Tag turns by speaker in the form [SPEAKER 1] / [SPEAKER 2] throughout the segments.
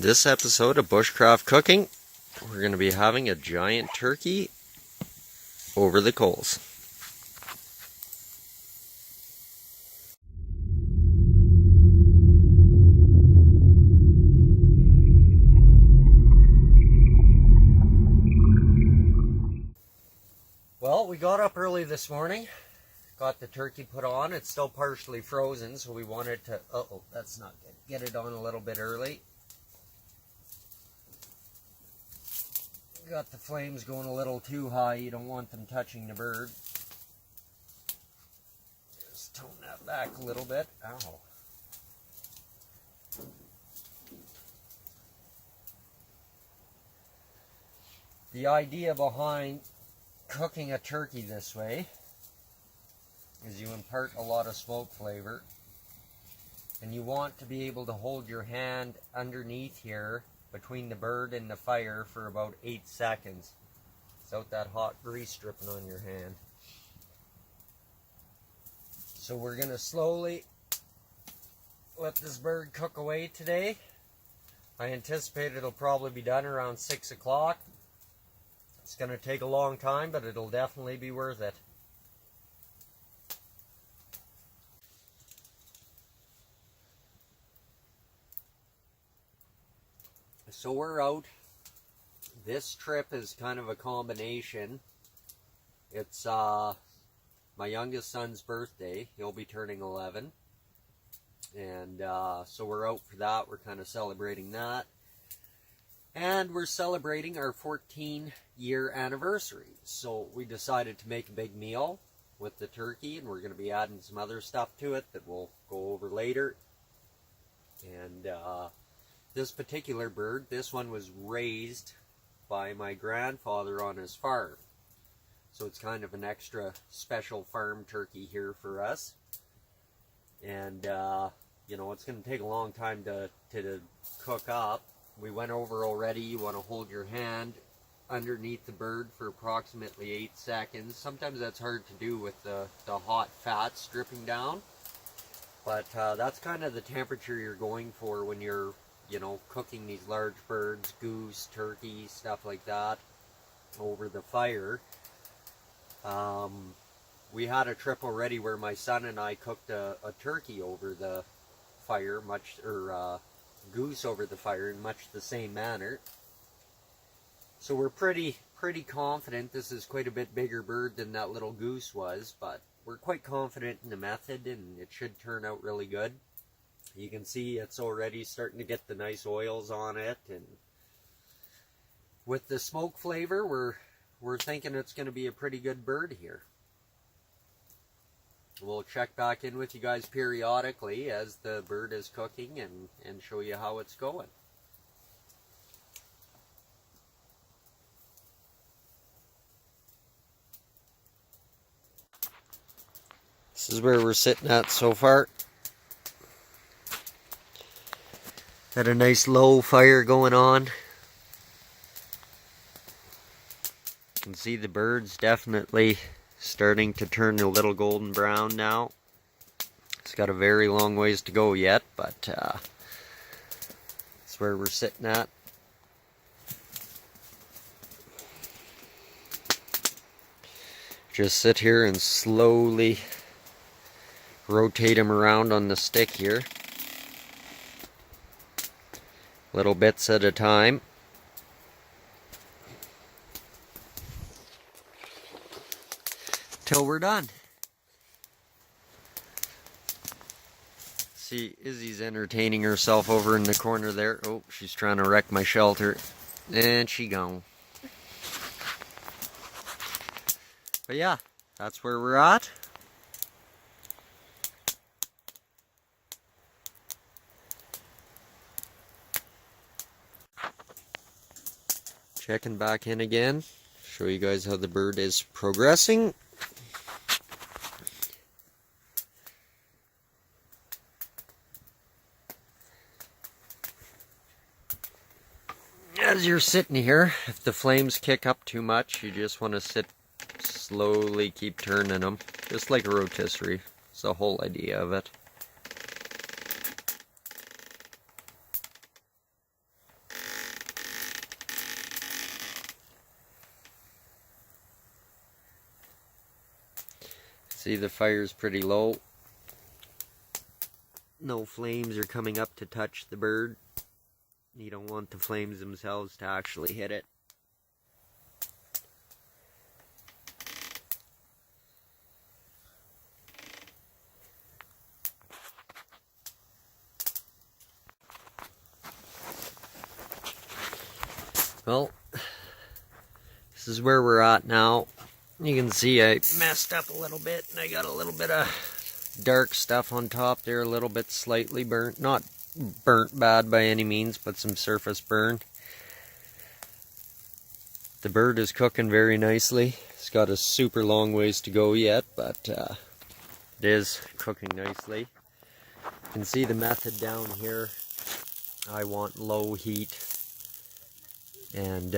[SPEAKER 1] This episode of Bushcraft Cooking, we're going to be having a giant turkey over the coals. Well, we got up early this morning, got the turkey put on. It's still partially frozen, so we wanted to, that's not good. Get it on a little bit early. Got the flames going a little too high. You don't want them touching the bird. Just tone that back a little bit. Ow. The idea behind cooking a turkey this way is you impart a lot of smoke flavor, and you want to be able to hold your hand underneath here between the bird and the fire for about 8 seconds without that hot grease dripping on your hand. So we're going to slowly let this bird cook away today. I anticipate it'll probably be done around 6 o'clock. It's going to take a long time, but it'll definitely be worth it. So we're out. This trip is kind of a combination. It's my youngest son's birthday. He'll be turning 11. And so we're out for that. We're kind of celebrating that. And we're celebrating our 14-year anniversary. So we decided to make a big meal with the turkey, and we're going to be adding some other stuff to it that we'll go over later. And this particular bird, this one was raised by my grandfather on his farm. So it's kind of an extra special farm turkey here for us. And, you know, it's going to take a long time to cook up. We went over already, you want to hold your hand underneath the bird for approximately 8 seconds. Sometimes that's hard to do with the hot fats dripping down. But that's kind of the temperature you're going for when you're, you know, cooking these large birds, goose, turkey, stuff like that, over the fire. We had a trip already where my son and I cooked a turkey over the fire, goose over the fire in much the same manner. So we're pretty confident. This is quite a bit bigger bird than that little goose was, but we're quite confident in the method, and it should turn out really good. You can see it's already starting to get the nice oils on it, and with the smoke flavor, we're thinking it's going to be a pretty good bird here. We'll check back in with you guys periodically as the bird is cooking and show you how it's going. This is where we're sitting at so far. Got a nice low fire going on. You can see the bird's definitely starting to turn a little golden brown now. It's got a very long ways to go yet, but that's where we're sitting at. Just sit here and slowly rotate him around on the stick here. Little bits at a time. Till we're done. See, Izzy's entertaining herself over in the corner there. Oh, she's trying to wreck my shelter. And she gone. But yeah, that's where we're at. Checking back in again. Show you guys how the bird is progressing. As you're sitting here, if the flames kick up too much, you just want to slowly keep turning them, just like a rotisserie. It's the whole idea of it. See, the fire's pretty low. No flames are coming up to touch the bird. You don't want the flames themselves to actually hit it. Well, this is where we're at now. You can see I messed up a little bit, and I got a little bit of dark stuff on top there, a little bit slightly burnt. Not burnt bad by any means, but some surface burn. The bird is cooking very nicely. It's got a super long ways to go yet, but it is cooking nicely. You can see the method down here. I want low heat, and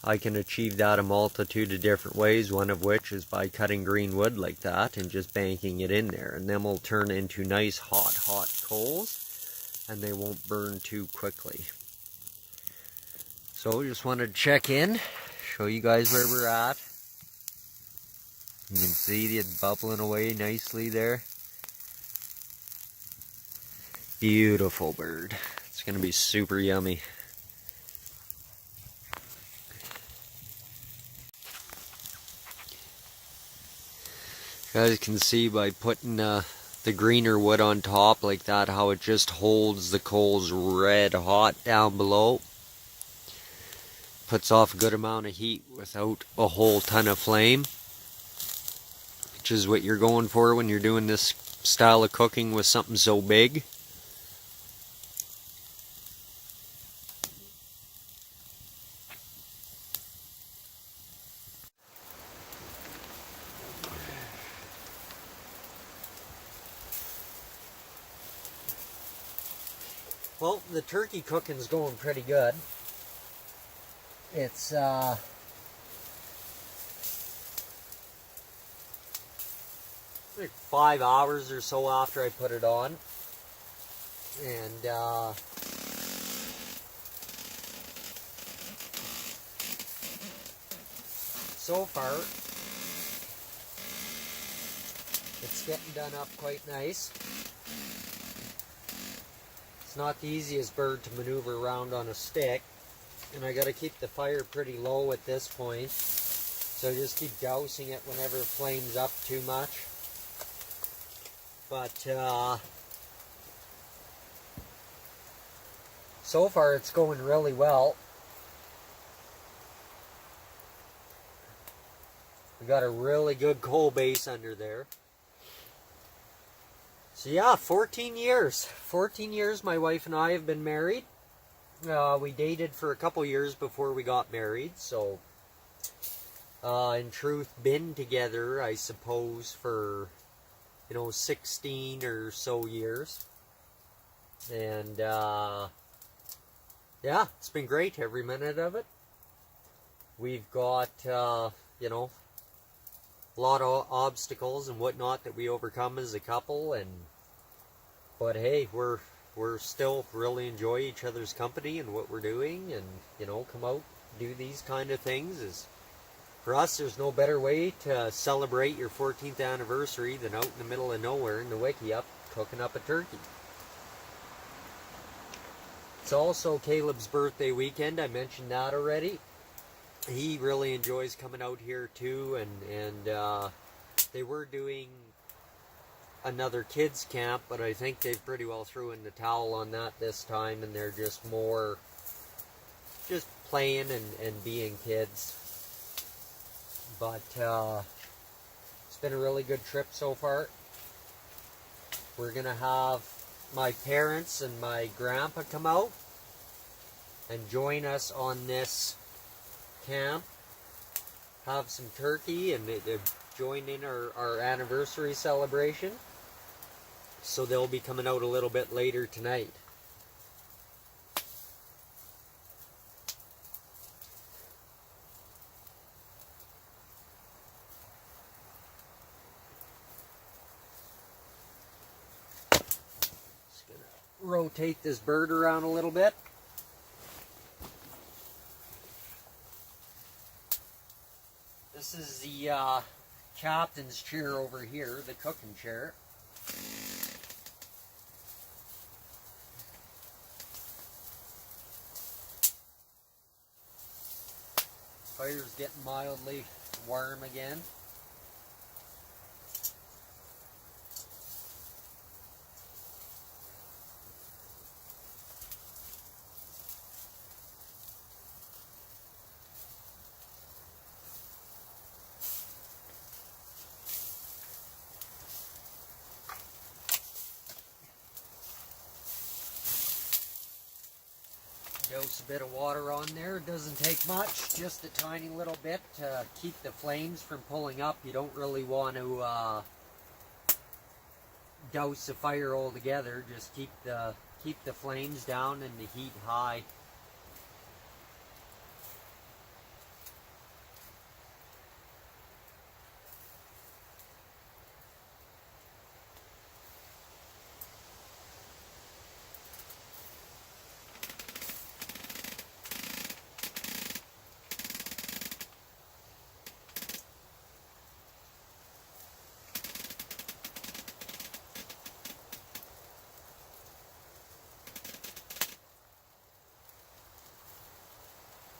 [SPEAKER 1] I can achieve that a multitude of different ways, one of which is by cutting green wood like that and just banking it in there, and then we'll turn into nice hot coals, and they won't burn too quickly. So just wanted to check in, show you guys where we're at. You can see it bubbling away nicely there. Beautiful bird. It's going to be super yummy. You guys can see by putting the greener wood on top like that, how it just holds the coals red hot down below. Puts off a good amount of heat without a whole ton of flame, which is what you're going for when you're doing this style of cooking with something so big. Well, the turkey cooking's going pretty good. It's like 5 hours or so after I put it on, and so far it's getting done up quite nice. It's not the easiest bird to maneuver around on a stick, and I got to keep the fire pretty low at this point, so I just keep dousing it whenever it flames up too much. But so far it's going really well. We got a really good coal base under there. So yeah, 14 years. 14 years my wife and I have been married. We dated for a couple years before we got married, so in truth been together, I suppose, for 16 or so years. And yeah, it's been great every minute of it. We've got a lot of obstacles and whatnot that we overcome as a couple, but hey, we're still really enjoy each other's company and what we're doing, and come out do these kind of things. For us, there's no better way to celebrate your 14th anniversary than out in the middle of nowhere in the wikiup cooking up a turkey. It's also Caleb's birthday weekend. I mentioned that already. He really enjoys coming out here too, and they were doing another kids camp, but I think they've pretty well threw in the towel on that this time, and they're just more just playing and being kids. But it's been a really good trip so far. We're gonna have my parents and my grandpa come out and join us on this camp, have some turkey, and join in our anniversary celebration. So they'll be coming out a little bit later tonight. Just gonna rotate this bird around a little bit. This is the captain's chair over here, the cooking chair. Fire's getting mildly warm again. Dose a bit of water on there. It doesn't take much, just a tiny little bit to keep the flames from pulling up. You don't really want to douse the fire altogether. Just keep the flames down and the heat high.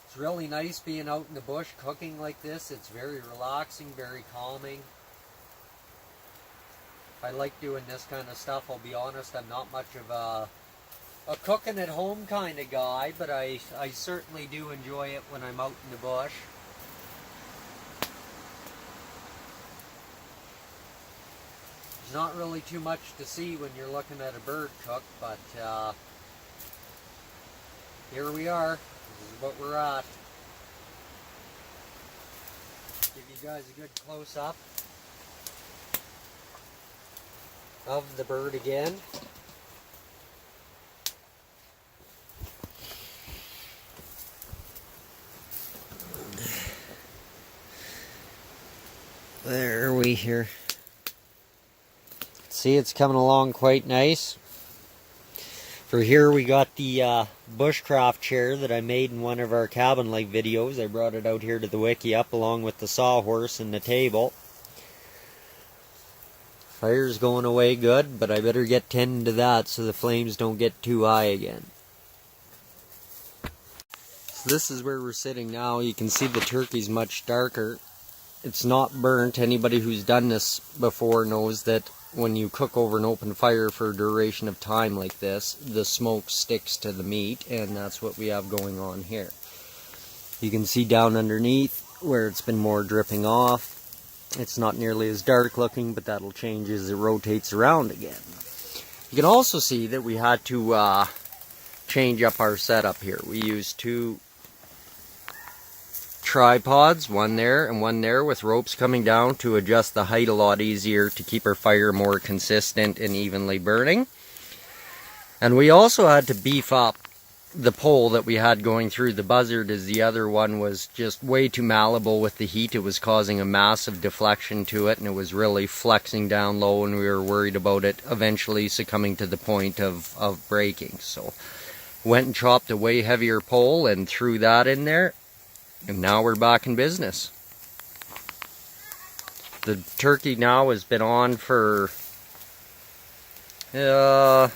[SPEAKER 1] It's really nice being out in the bush cooking like this. It's very relaxing, very calming. I like doing this kind of stuff. I'll be honest, I'm not much of a cooking at home kind of guy, but I certainly do enjoy it when I'm out in the bush. There's not really too much to see when you're looking at a bird cook, but here we are. This is what we're at. Give you guys a good close-up of the bird again. There are we here. See, it's coming along quite nice. For here we got the Bushcraft chair that I made in one of our cabin life videos. I brought it out here to the wikiup along with the sawhorse and the table. Fire's going away good, but I better get tending to that so the flames don't get too high again. So this is where we're sitting now. You can see the turkey's much darker. It's not burnt. Anybody who's done this before knows that when you cook over an open fire for a duration of time like this, the smoke sticks to the meat, and that's what we have going on here. You can see down underneath where it's been more dripping off. It's not nearly as dark looking, but that'll change as it rotates around again. You can also see that we had to change up our setup here. We used two tripods, one there and one there, with ropes coming down to adjust the height a lot easier to keep our fire more consistent and evenly burning. And we also had to beef up the pole that we had going through the buzzard, as the other one was just way too malleable with the heat. It was causing a massive deflection to it, and it was really flexing down low, and we were worried about it eventually succumbing to the point of breaking. So went and chopped a way heavier pole and threw that in there. And now we're back in business. The turkey now has been on for about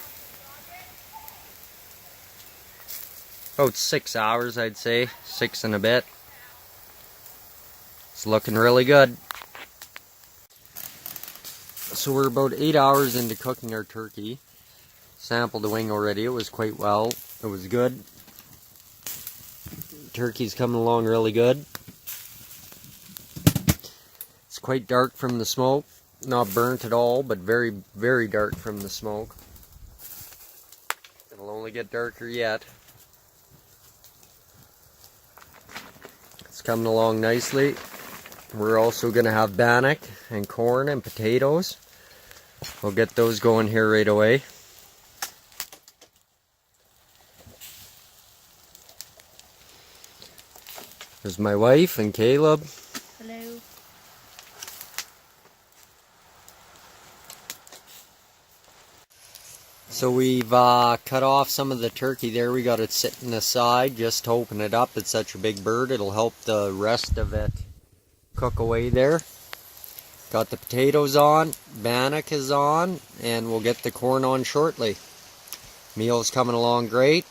[SPEAKER 1] 6 hours, I'd say. 6 and a bit. It's looking really good. So we're about 8 hours into cooking our turkey. Sampled the wing already. It was quite well. It was good. Turkey's coming along really good. It's quite dark from the smoke. Not burnt at all, but very, very dark from the smoke. It'll only get darker yet. It's coming along nicely. We're also going to have bannock and corn and potatoes. We'll get those going here right away. There's my wife and Caleb.
[SPEAKER 2] Hello.
[SPEAKER 1] So we've cut off some of the turkey there. We got it sitting aside just to open it up. It's such a big bird. It'll help the rest of it cook away there. Got the potatoes on, Bannock is on, and we'll get the corn on shortly. Meal's coming along great.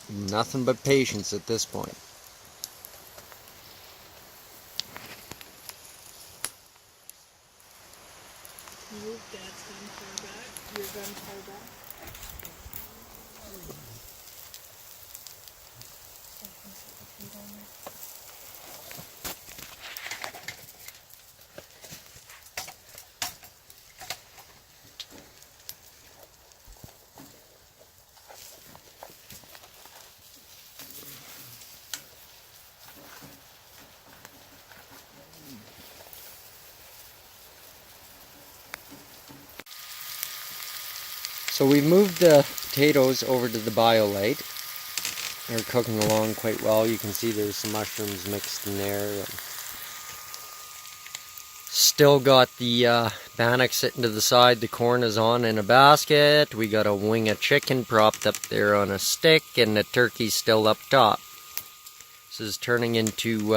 [SPEAKER 1] Nothing but patience at this point.
[SPEAKER 2] Move Dad's gun far back, your gun far back.
[SPEAKER 1] So we've moved the potatoes over to the BioLite. They're cooking along quite well. You can see there's some mushrooms mixed in there. Still got the Bannock sitting to the side. The corn is on in a basket. We got a wing of chicken propped up there on a stick, and the turkey's still up top. This is turning into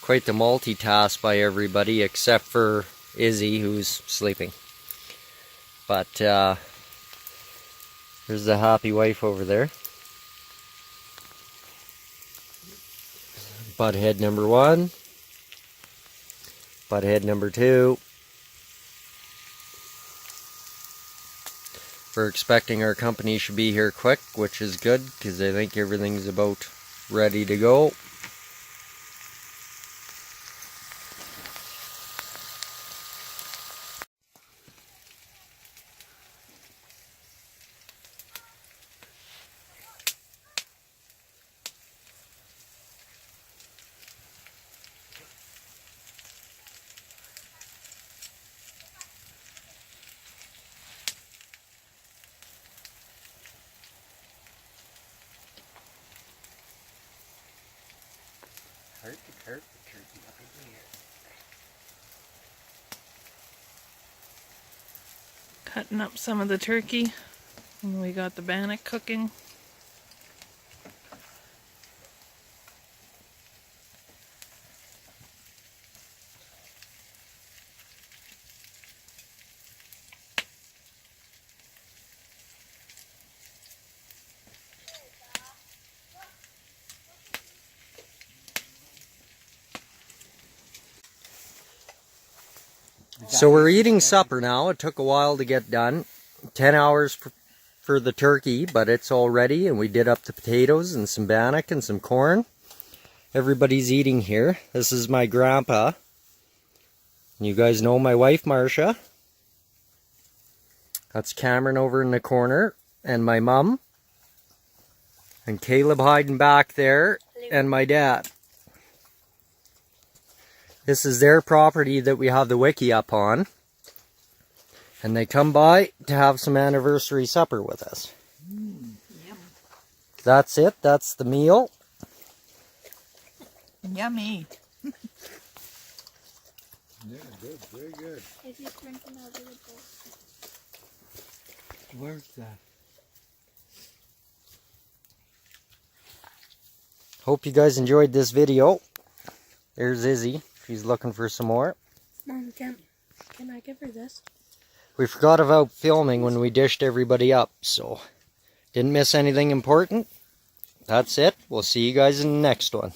[SPEAKER 1] quite the multitask by everybody except for Izzy, who's sleeping. But there's the happy wife over there. Butthead number 1. Butthead number 2. We're expecting our company should be here quick, which is good because I think everything's about ready to go. Hurt the turkey up in here.
[SPEAKER 2] Cutting up some of the turkey, and we got the Bannock cooking.
[SPEAKER 1] So we're eating supper now. It took a while to get done. 10 hours for the turkey, but it's all ready, and we did up the potatoes and some Bannock and some corn. Everybody's eating here. This is my grandpa. You guys know my wife, Marcia. That's Cameron over in the corner, and my mom. And Caleb hiding back there, and my dad. This is their property that we have the wikiup on. And they come by to have some anniversary supper with us.
[SPEAKER 3] Yum.
[SPEAKER 1] That's it. That's the meal.
[SPEAKER 3] Yummy.
[SPEAKER 4] Yeah, good, very good.
[SPEAKER 5] If you drink another bowl.
[SPEAKER 4] Where's that?
[SPEAKER 1] Hope you guys enjoyed this video. There's Izzy. She's looking for some more.
[SPEAKER 5] Mom, can I give her this?
[SPEAKER 1] We forgot about filming when we dished everybody up, so didn't miss anything important. That's it. We'll see you guys in the next one.